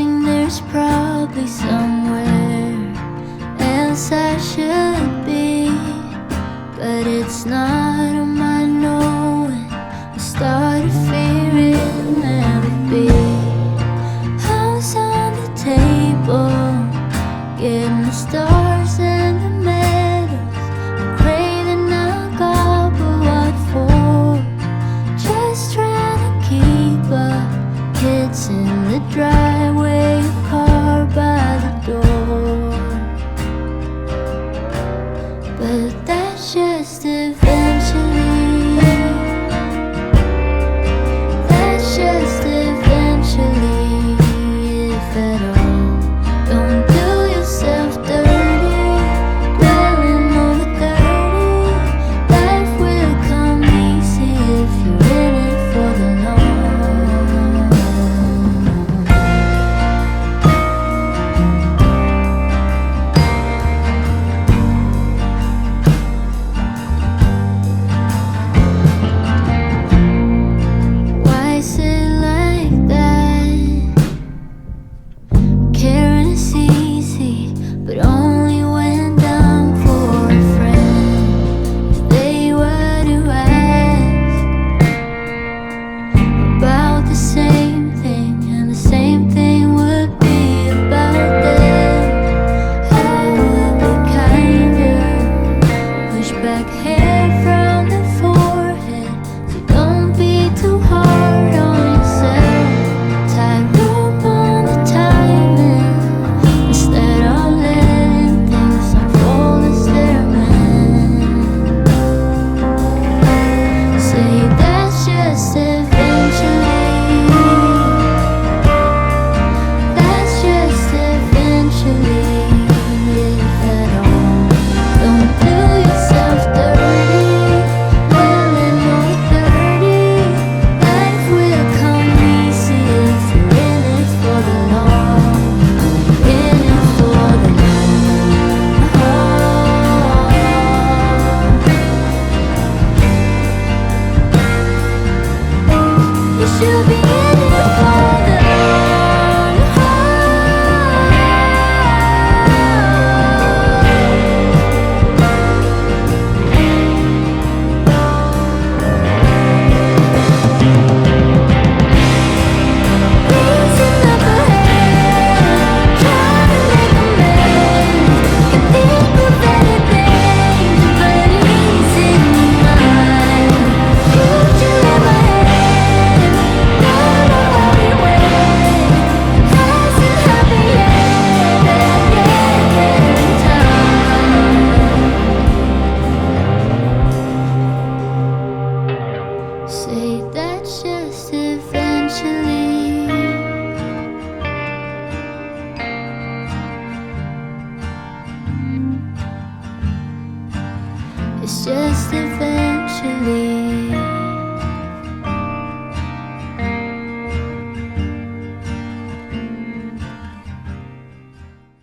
saying there's probably somewhere else I should be, but it's not on my knowing. I start to fear it'll never be. House on the table, getting the stars and the medals. I'm craving alcohol, but what for? Just trying to keep up. Kids in the driveway, a car by the door. But that's just eventually. That's just eventually, if at all. Don't do yourself dirty, dwelling over 30. Life will come easy if you're in it for the long. Why is it like that? Caring is easy, but only when done for a friend. If they were to ask about the same thing, and the same thing would be about them, I would be kinder. Push back hair from the forehead, so don't be too hard on yourself. Tie rope on the timing, instead of letting things unfold as they're meant. Say that's just eventually. That's just eventually, if at all. Don't do yourself dirty, dwelling on 30. Life will come easy if you're in it for the long. In it for the long haul. You should be in it for the long haul. Raising up a hand, trying to make amends. You think of better things, but it's in your mind. Put you in my head, don't know how we went. Hasn't happened yet, but I'll get there in time. Say that's just eventually. It's just eventually.